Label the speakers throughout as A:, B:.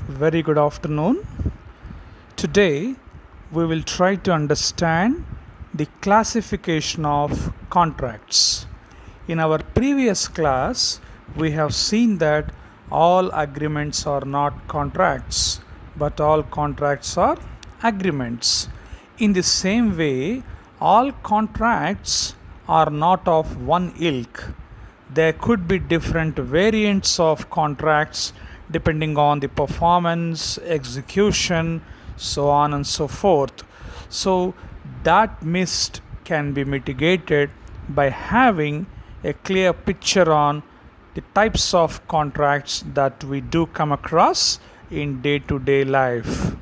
A: Very good afternoon. Today we will try to understand the classification of contracts. In our previous class, we have seen that all agreements are not contracts, but all contracts are agreements. In the same way, all contracts are not of one ilk. There could be different variants of contracts depending on the performance, execution, so on and so forth. So that mist can be mitigated by having a clear picture on the types of contracts that we do come across in day-to-day life.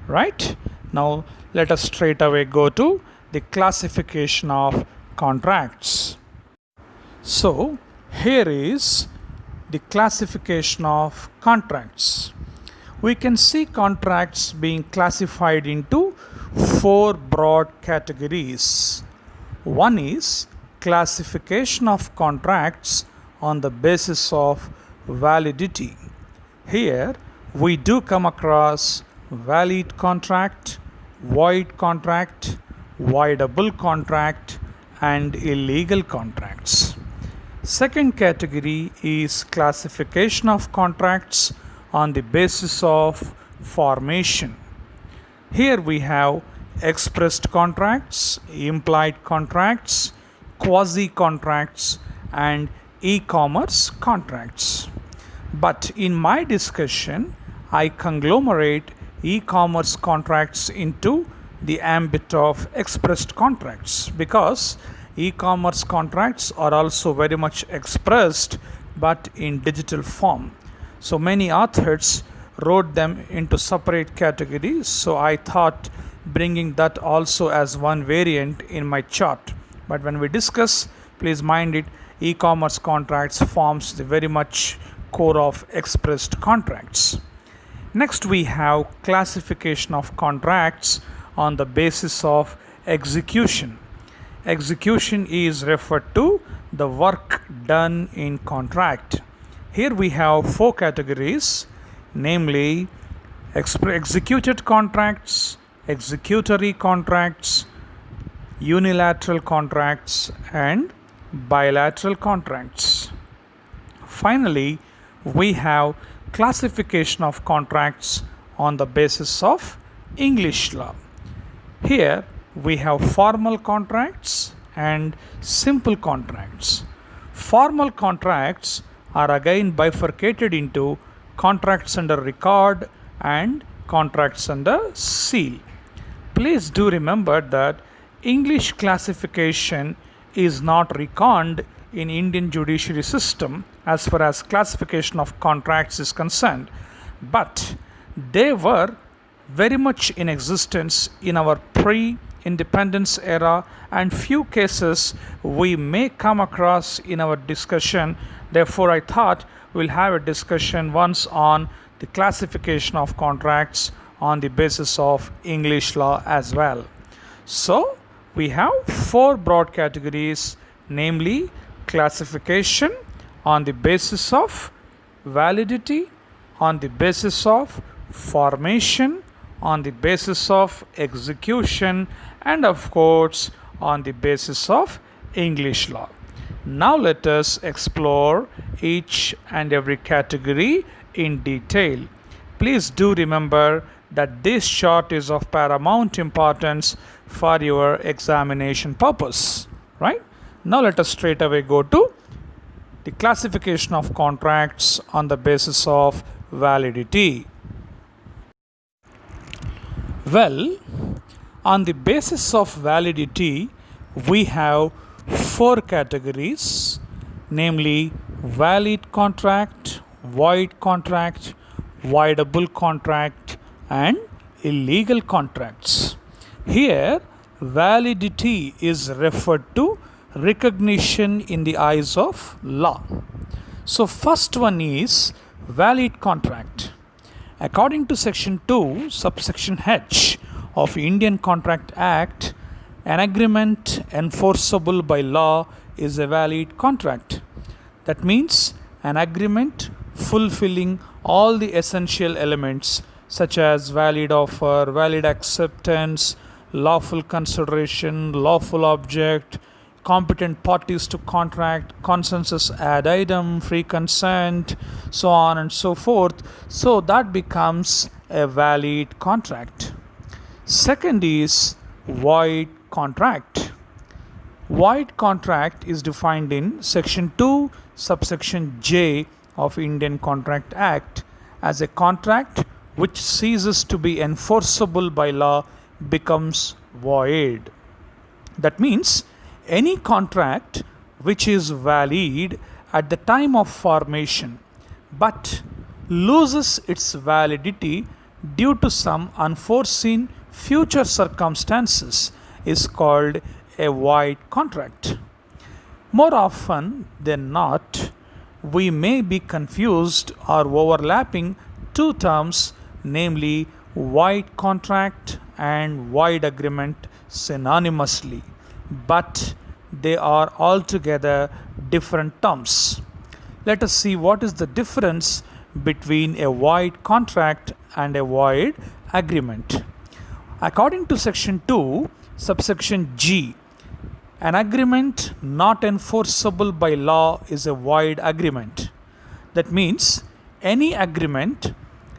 A: Right? Now let us straight away go to the classification of contracts. So here is the classification of contracts. We can see contracts being classified into four broad categories. One is classification of contracts on the basis of validity. Here we do come across valid contract, void contract, voidable contract, and illegal contracts. Second category is classification of contracts on the basis of formation. Here we have expressed contracts, implied contracts, quasi contracts, and e-commerce contracts. But in my discussion, I conglomerate e-commerce contracts into the ambit of expressed contracts because e-commerce contracts are also very much expressed but in digital form. So many authors wrote them into separate categories, so I thought bringing that also as one variant in my chart. But when we discuss, please mind it, e-commerce contracts forms the very much core of expressed contracts. Next we have classification of contracts on the basis of execution. Execution is referred to the work done in contract. Here we have four categories, namely executed contracts, executory contracts, unilateral contracts, and bilateral contracts. Finally, we have classification of contracts on the basis of English law. Here we have formal contracts and simple contracts. Formal contracts are again bifurcated into contracts under record and contracts under seal. Please do remember that English classification is not reckoned in Indian judiciary system as far as classification of contracts is concerned, but they were very much in existence in our pre-independence era, and few cases we may come across in our discussion. Therefore, I thought we'll have a discussion once on the classification of contracts on the basis of English law as well. So we have four broad categories, namely classification on the basis of validity, on the basis of formation, on the basis of execution, and of course on the basis of English law. Now let us explore each and every category in detail. Please do remember that this chart is of paramount importance for your examination purpose, right? Now let us straight away go to the classification of contracts on the basis of validity. Well, on the basis of validity, we have four categories, namely valid contract, void contract, voidable contract, and illegal contracts. Here, validity is referred to recognition in the eyes of law. So first one is valid contract. According to section 2 subsection H of Indian Contract Act, an agreement enforceable by law is a valid contract. That means an agreement fulfilling all the essential elements such as valid offer, valid acceptance, lawful consideration, lawful object, competent parties to contract, consensus ad idem, free consent, so on and so forth. So that becomes a valid contract. Second is void contract. Void contract is defined in section 2 subsection J of Indian Contract Act as a contract which ceases to be enforceable by law becomes void. That means any contract which is valid at the time of formation but loses its validity due to some unforeseen future circumstances is called a void contract. More often than not, we may be confused or overlapping two terms, namely void contract and void agreement, synonymously, but they are altogether different terms. Let us see what is the difference between a void contract and a void agreement. According to section 2 subsection G, an agreement not enforceable by law is a void agreement. That means any agreement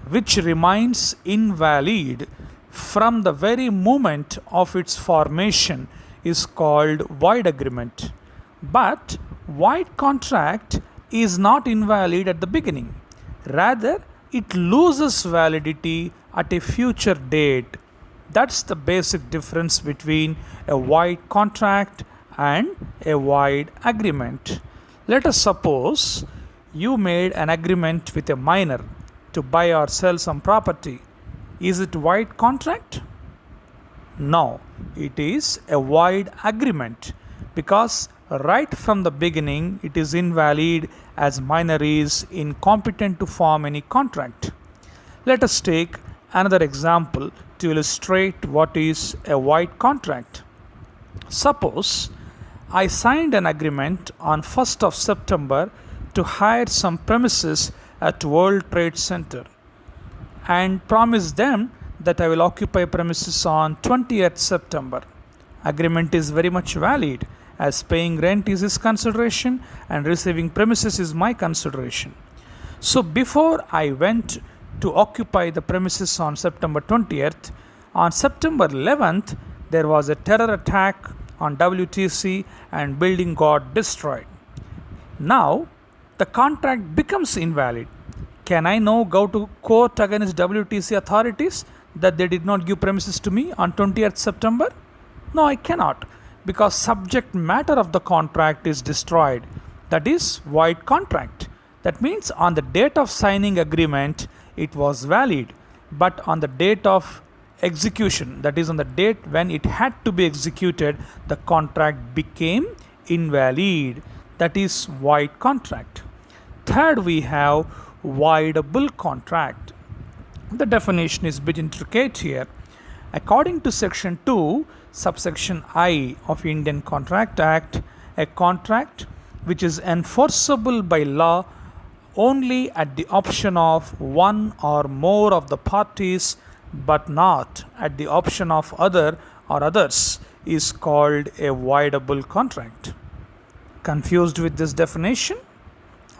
A: which remains invalid from the very moment of its formation is called void agreement. But void contract is not invalid at the beginning. Rather, it loses validity at a future date. That's the basic difference between a void contract and a void agreement. Let us suppose you made an agreement with a minor to buy or sell some property. Is it void contract? No, it is a void agreement because right from the beginning it is invalid as minor is incompetent to form any contract. Let us take another example to illustrate what is a void contract. Suppose I signed an agreement on 1st of September to hire some premises at World Trade Center and promised them that I will occupy premises on 20th September. Agreement is very much valid as paying rent is his consideration and receiving premises is my consideration. So before I went to occupy the premises on September 20th, on September 11th there was a terror attack on WTC and building got destroyed. Now the contract becomes invalid. Can I now go to court against WTC authorities that they did not give premises to me on 20th September? No, I cannot, because subject matter of the contract is destroyed. That is void contract. That means on the date of signing agreement it was valid, but on the date of execution, that is on the date when it had to be executed, the contract became invalid. That is void contract. Third, we have voidable contract. The definition is a bit intricate here. According to section 2 subsection I of Indian Contract Act, a contract which is enforceable by law only at the option of one or more of the parties but not at the option of other or others is called a voidable contract. Confused with this definition?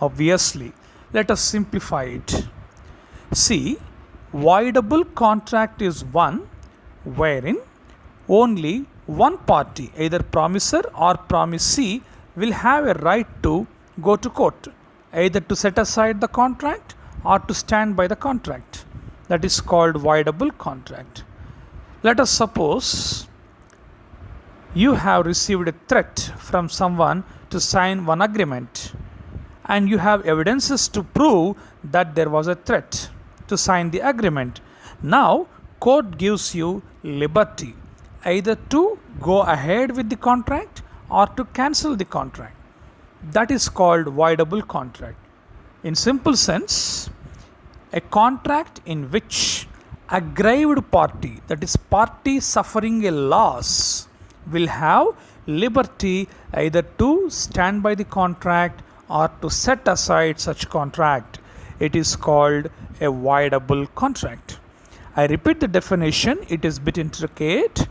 A: Obviously, let us simplify it. See, voidable contract is one wherein only one party, either promisor or promisee, will have a right to go to court, either to set aside the contract or to stand by the contract. That is called voidable contract. Let us suppose you have received a threat from someone to sign one agreement and you have evidences to prove that there was a threat to sign the agreement. Now, court gives you liberty either to go ahead with the contract or to cancel the contract. That is called voidable contract. In simple sense, a contract in which aggrieved party, that is party suffering a loss, will have liberty either to stand by the contract or to set aside such contract. it is called a voidable contract. I repeat the definition, it is a bit intricate.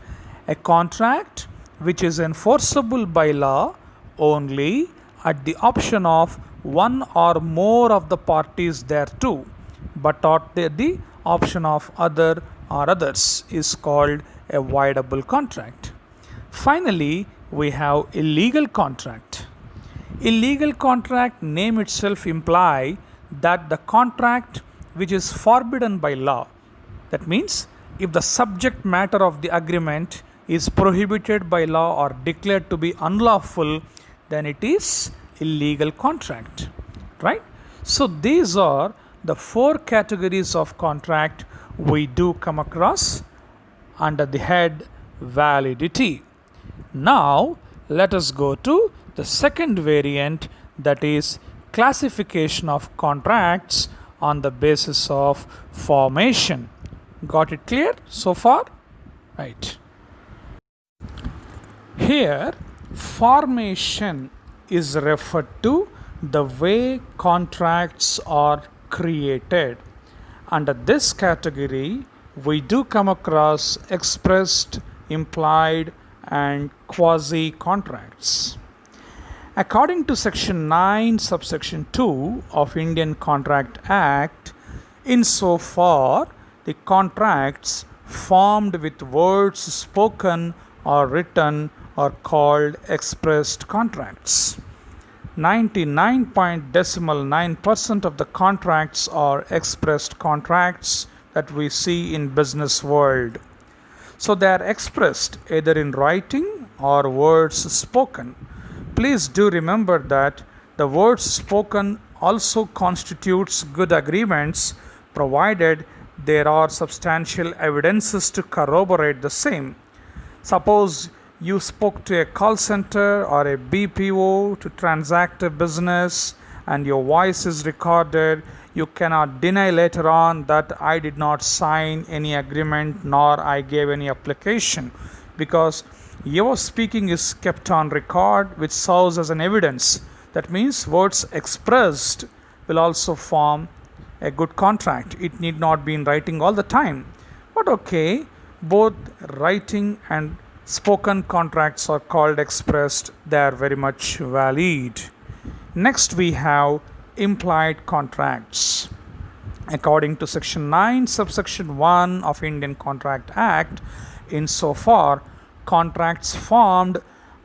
A: A contract which is enforceable by law only at the option of one or more of the parties thereto, but at the option of other or others, is called a voidable contract. Finally, we have illegal contract. Illegal contract name itself imply that the contract which is forbidden by law. That means if the subject matter of the agreement is prohibited by law or declared to be unlawful, then it is illegal contract, right? So these are the four categories of contract we do come across under the head validity. Now let us go to the second variant, that is classification of contracts on the basis of formation. Got it clear so far? Right. Here, formation is referred to the way contracts are created. Under this category, we do come across expressed, implied, and quasi contracts. According to Section 9, subsection 2 of Indian Contract Act, insofar the contracts formed with words spoken or written are called expressed contracts. 99.9% of the contracts are expressed contracts that we see in business world. So they are expressed either in writing or words spoken. Please do remember that the words spoken also constitutes good agreements, provided there are substantial evidences to corroborate the same. Suppose you spoke to a call center or a BPO to transact a business and your voice is recorded, you cannot deny later on that I did not sign any agreement nor I gave any application, because your speaking is kept on record, which serves as an evidence. That means words expressed will also form a good contract. It need not be in writing all the time. But okay, both writing and spoken contracts are called expressed. They are very much valid. Next we have implied contracts. According to Section 9, subsection 1 of Indian Contract Act, insofar contracts formed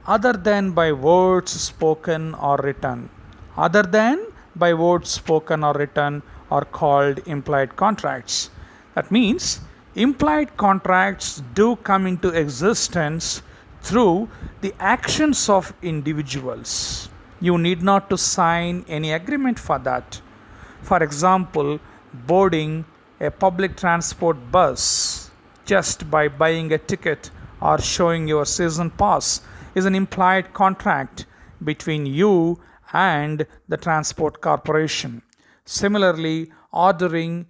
A: other than by words spoken or written, other than by words spoken or written, are called implied contracts. That means implied contracts do come into existence through the actions of individuals. You need not to sign any agreement for that. For example, boarding a public transport bus just by buying a ticket or showing your season pass is an implied contract between you and the transport corporation. Similarly, ordering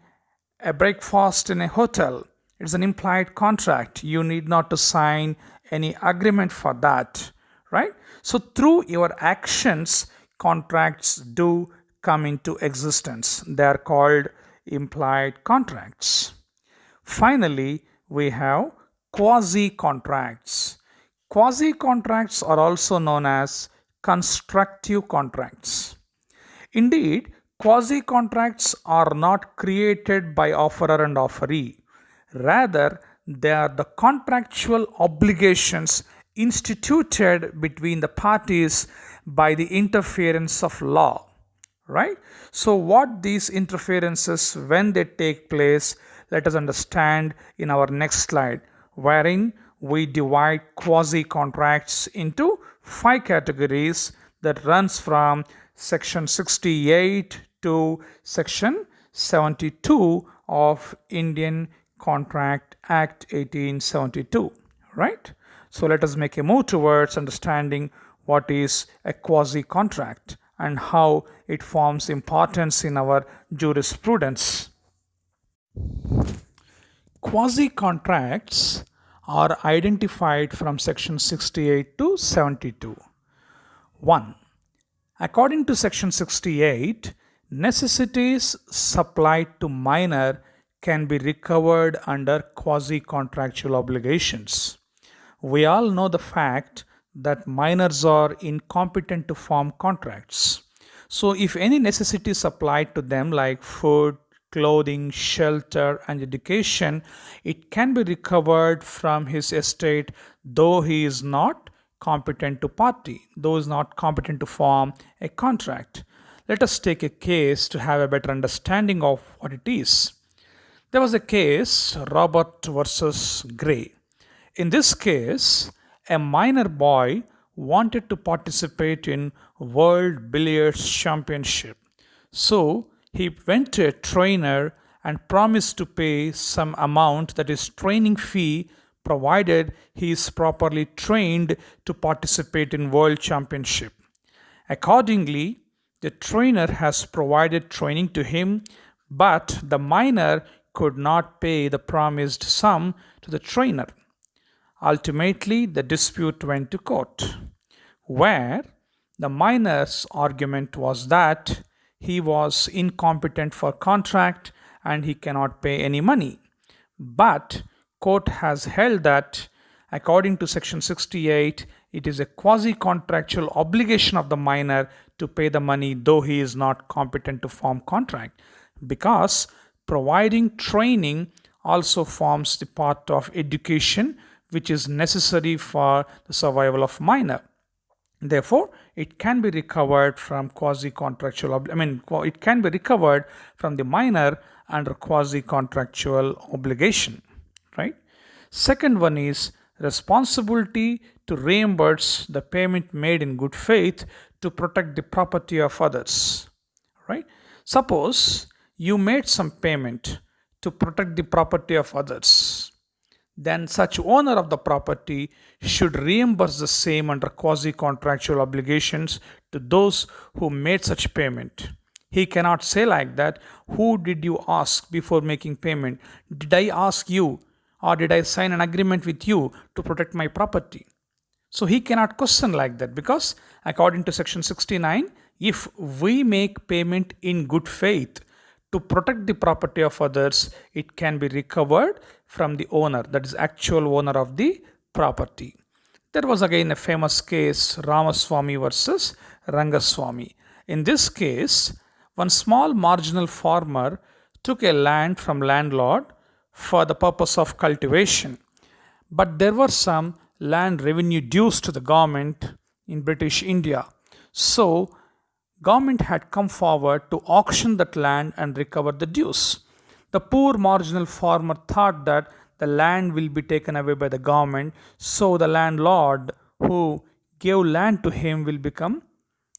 A: a breakfast in a hotel, it's an implied contract. You need not to sign any agreement for that, right? So through your actions, contracts do come into existence. They are called implied contracts. Finally, we have quasi contracts. Quasi contracts are also known as constructive contracts. Indeed, quasi contracts are not created by offerer and offeree. Rather, they are the contractual obligations instituted between the parties by the interference of law, right? So what these interferences, when they take place, let us understand in our next slide, wherein we divide quasi contracts into 5 categories that runs from section 68 to section 72 of Indian Contract Act 1872, right? So let us make a move towards understanding what is a quasi contract and how it forms importance in our jurisprudence. Quasi contracts are identified from section 68 to 72. 1. According to section 68, necessities supplied to minor can be recovered under quasi-contractual obligations. We all know the fact that minors are incompetent to form contracts. So if any necessity supplied to them like food, clothing, shelter, and education, it can be recovered from his estate, though he is not competent to party, though is not competent to form a contract. Let us take a case to have a better understanding of what it is. There was a case, Robert versus Gray. In this case, a minor boy wanted to participate in World Billiards Championship. So he went to a trainer and promised to pay some amount, that is training fee, provided he is properly trained to participate in World Championship. Accordingly, the trainer has provided training to him, but the minor could not pay the promised sum to the trainer. Ultimately, the dispute went to court, where the minor's argument was that he was incompetent for contract and he cannot pay any money. But court has held that according to section 68, it is a quasi-contractual obligation of the minor to pay the money, though he is not competent to form contract, because providing training also forms the part of education which is necessary for the survival of minor. Therefore, it can be recovered from quasi-contractual, it can be recovered from the minor under quasi-contractual obligation, right? Second one is responsibility to reimburse the payment made in good faith to protect the property of others, right? Suppose you made some payment to protect the property of others, then such owner of the property should reimburse the same under quasi-contractual obligations to those who made such payment. He cannot say like that, who did you ask before making payment? Did I ask you, or did I sign an agreement with you to protect my property? So he cannot question like that, because according to section 69, if we make payment in good faith to protect the property of others, it can be recovered from the owner, that is actual owner of the property. There was again a famous case, Ramaswamy versus Rangaswamy. In this case, one small marginal farmer took a land from landlord for the purpose of cultivation, but there were some land revenue dues to the government in British India. So government had come forward to auction that land and recover the dues. The poor marginal farmer thought that the land will be taken away by the government, so the landlord who gave land to him will become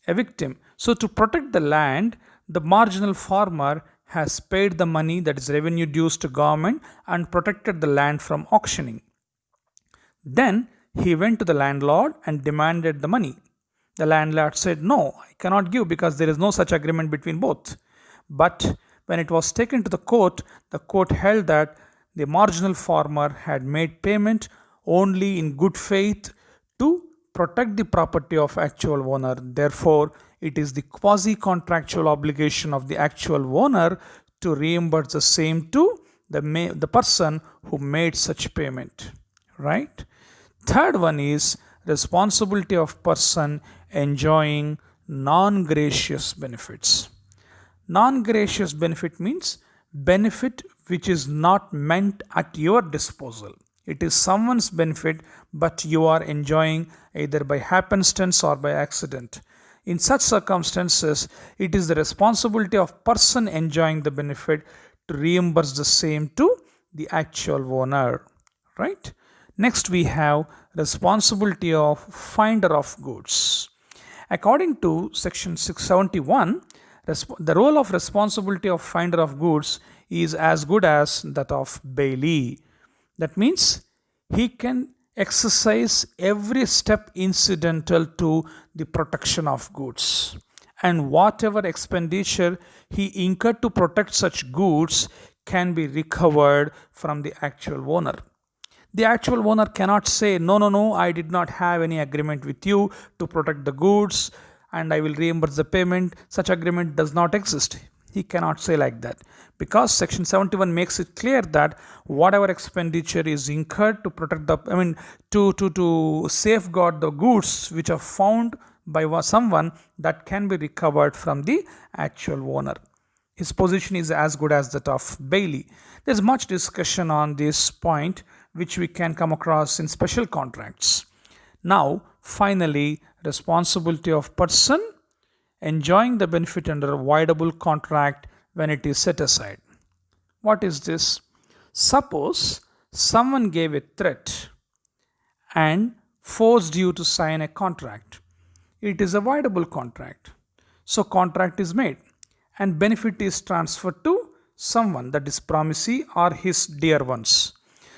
A: a victim. So to protect the land, the marginal farmer has paid the money, that is revenue dues, to government and protected the land from auctioning. Then he went to the landlord and demanded the money. The landlord said, no, I cannot give because there is no such agreement between both. But when it was taken to the court held that the marginal farmer had made payment only in good faith to protect the property of actual owner. Therefore, it is the quasi-contractual obligation of the actual owner to reimburse the same to the person who made such payment, right? Third one is responsibility of person enjoying non-gracious benefits. Non-gracious benefit means benefit which is not meant at your disposal. It is someone's benefit, but you are enjoying either by happenstance or by accident. In such circumstances, it is the responsibility of person enjoying the benefit to reimburse the same to the actual owner, right? Next, we have responsibility of finder of goods. According to section 671, the role of responsibility of finder of goods is as good as that of bailee. That means he can exercise every step incidental to the protection of goods, and whatever expenditure he incurred to protect such goods can be recovered from the actual owner. The actual owner cannot say, no, I did not have any agreement with you to protect the goods and I will reimburse the payment. Such agreement does not exist. He cannot say like that, because section 71 makes it clear that whatever expenditure is incurred to protect the, to safeguard the goods which are found by someone, that can be recovered from the actual owner. His position is as good as that of Bailey. There's much discussion on this point which we can come across in special contracts. Now, finally, responsibility of person enjoying the benefit under a voidable contract when it is set aside. What is this? Suppose someone gave a threat and forced you to sign a contract. It is a voidable contract. So contract is made and benefit is transferred to someone, that is promisee or his dear ones.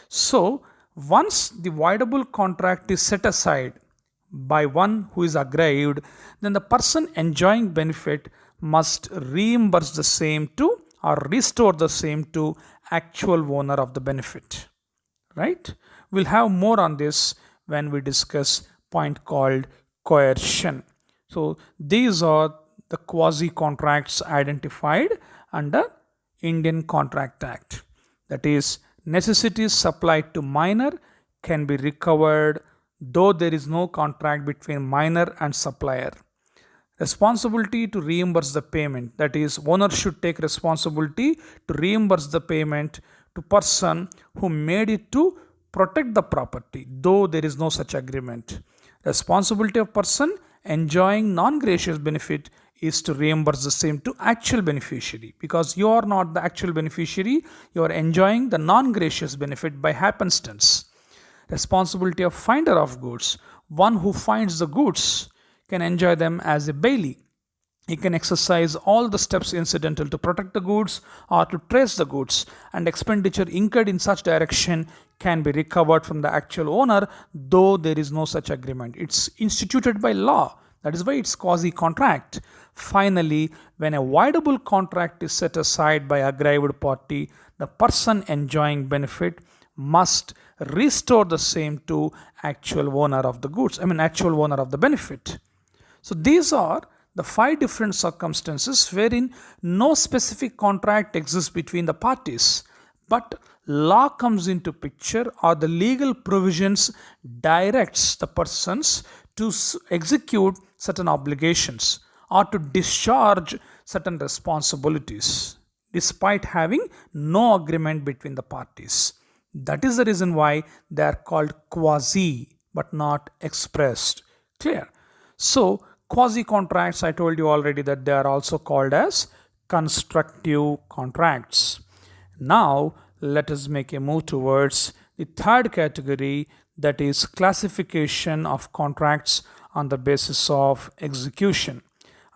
A: So once the voidable contract is set aside by one who is aggrieved, then the person enjoying benefit must reimburse the same to or restore the same to actual owner of the benefit. Right? We'll have more on this when we discuss point called coercion. So these are the quasi contracts identified under Indian Contract Act. That is, necessities supplied to minor can be recovered though there is no contract between minor and supplier. Responsibility to reimburse the payment, that is, owner should take responsibility to reimburse the payment to person who made it to protect the property, though there is no such agreement. Responsibility of person enjoying non-gracious benefit is to reimburse the same to actual beneficiary, because you are not the actual beneficiary, you are enjoying the non-gracious benefit by happenstance. Responsibility of finder of goods, one who finds the goods can enjoy them as a bailee. He can exercise all the steps incidental to protect the goods or to trace the goods, and expenditure incurred in such direction can be recovered from the actual owner, though there is no such agreement. It's instituted by law. That is why it's quasi-contract. Finally, when a voidable contract is set aside by aggrieved party, the person enjoying benefit must restore the same to actual owner of the goods, actual owner of the benefit. So these are the 5 different circumstances wherein no specific contract exists between the parties, but law comes into picture, or the legal provisions directs the persons to execute certain obligations or to discharge certain responsibilities despite having no agreement between the parties. That is the reason why they are called quasi but not expressed. Clear? So quasi contracts, I told you already that they are also called as constructive contracts. Now let us make a move towards the third category, that is classification of contracts on the basis of execution.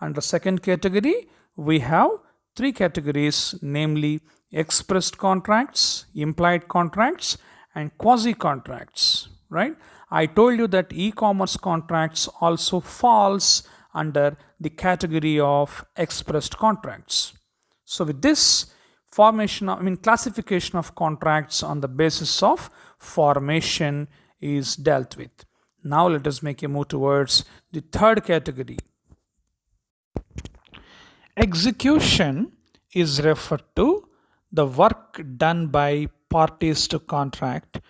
A: Under second category, we have 3 categories, namely expressed contracts, implied contracts, and quasi contracts. Right? I told you that e-commerce contracts also falls under the category of expressed contracts. So with this, classification of contracts on the basis of formation is dealt with. Now let us make a move towards the third category. Execution is referred to the work done by parties to contract,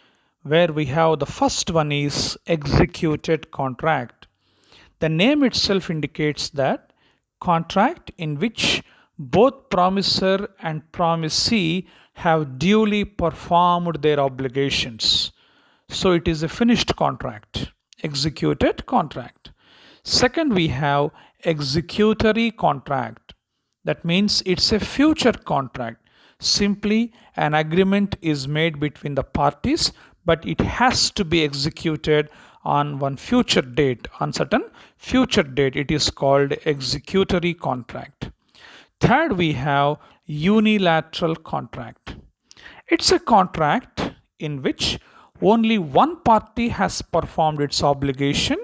A: where we have the first one is executed contract. The name itself indicates that contract in which both promisor and promisee have duly performed their obligations. So it is a finished contract, executed contract. Second, we have executory contract. That means it's a future contract. Simply an agreement is made between the parties, but it has to be executed on one future date, on certain future date. It is called executory contract. Third, we have unilateral contract. It's a contract in which only one party has performed its obligation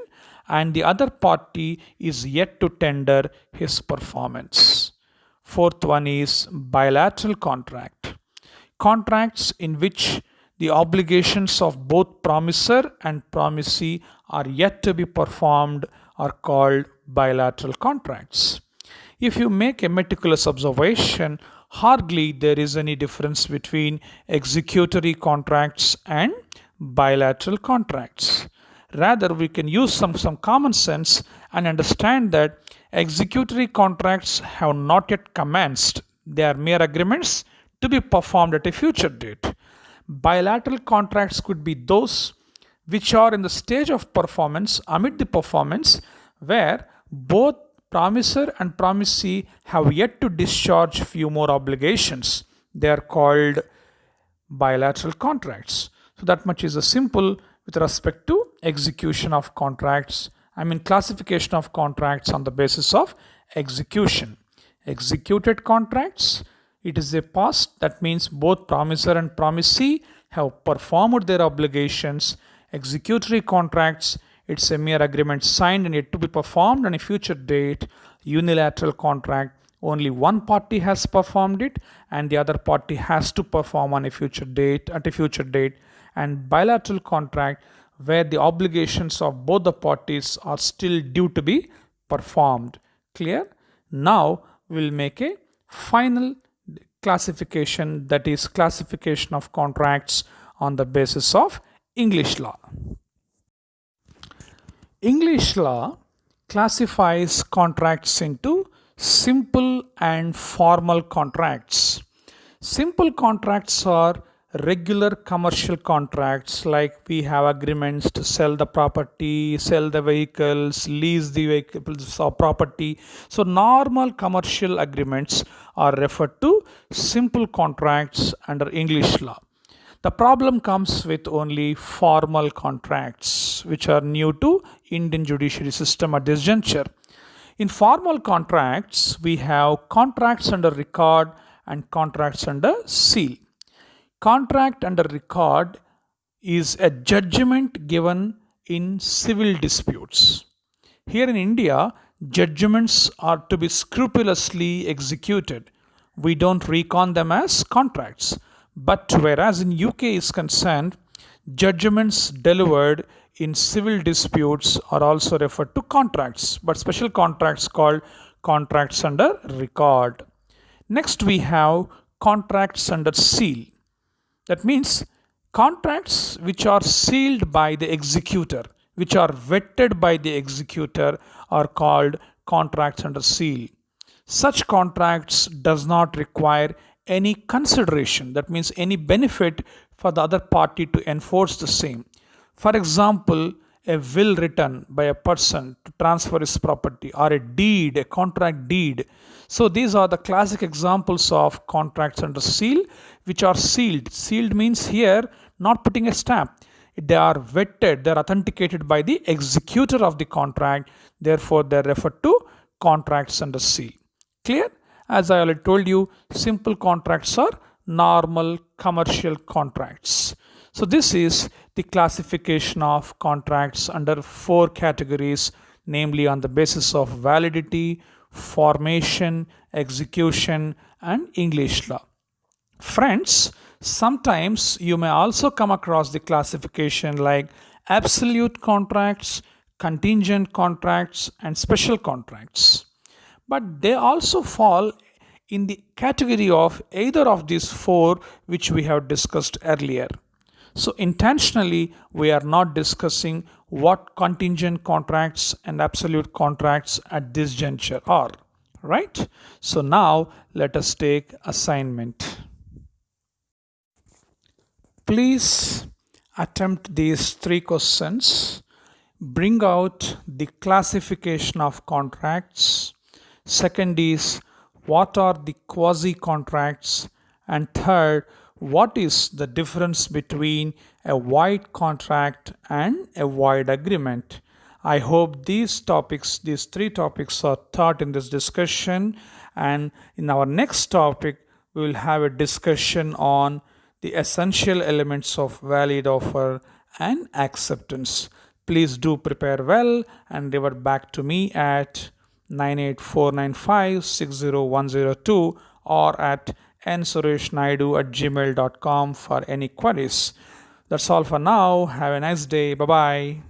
A: and the other party is yet to tender his performance. Fourth one is bilateral contract. Contracts in which the obligations of both promisor and promisee are yet to be performed are called bilateral contracts. If you make a meticulous observation, hardly there is any difference between executory contracts and bilateral contracts. Rather, we can use some common sense and understand that executory contracts have not yet commenced. They are mere agreements to be performed at a future date. Bilateral contracts could be those which are in the stage of performance, amid the performance, where both promisor and promisee have yet to discharge few more obligations. They are called bilateral contracts. So that much is a simple with respect to execution of contracts. Classification of contracts on the basis of execution. Executed contracts, it is a past, that means both promisor and promisee have performed their obligations. Executory contracts, it's a mere agreement signed and yet to be performed on a future date. Unilateral contract, only one party has performed it and the other party has to perform on a future date, at a future date. And bilateral contract, where the obligations of both the parties are still due to be performed. Clear? Now we'll make a final classification, that is classification of contracts on the basis of English law. English law classifies contracts into simple and formal contracts. Simple contracts are regular commercial contracts, like we have agreements to sell the property, sell the vehicles, lease the vehicles or property. So normal commercial agreements are referred to simple contracts under English law. The problem comes with only formal contracts, which are new to Indian judiciary system at this juncture. In formal contracts, we have contracts under record and contracts under seal. Contract under record is a judgment given in civil disputes. Here in India, judgments are to be scrupulously executed. We don't recon them as contracts. But whereas in UK is concerned, judgments delivered in civil disputes are also referred to contracts, but special contracts called contracts under record. Next we have contracts under seal. That means contracts which are sealed by the executor, which are vetted by the executor, are called contracts under seal. Such contracts does not require any consideration, that means any benefit for the other party to enforce the same. For example, a will written by a person to transfer his property, or a deed, a contract deed. So these are the classic examples of contracts under seal, which are sealed. Sealed means here not putting a stamp. They are vetted, they are authenticated by the executor of the contract. Therefore, they are referred to contracts under seal. Clear? As I already told you, simple contracts are normal commercial contracts. So this is the classification of contracts under 4 categories, namely on the basis of validity, formation, execution, and English law. Friends, sometimes you may also come across the classification like absolute contracts, contingent contracts, and special contracts. But they also fall in the category of either of these 4 which we have discussed earlier. So intentionally we are not discussing what contingent contracts and absolute contracts at this juncture are, right? So now let us take assignment. Please attempt these 3 questions. Bring out the classification of contracts. Second is, what are the quasi-contracts? And third, what is the difference between a void contract and a void agreement? I hope these 3 topics are taught in this discussion, and in our next topic we will have a discussion on the essential elements of valid offer and acceptance. Please do prepare well and revert back to me at 98495-60102 or at nsureshnaidu@gmail.com for any queries. That's all for now. Have a nice day. Bye-bye.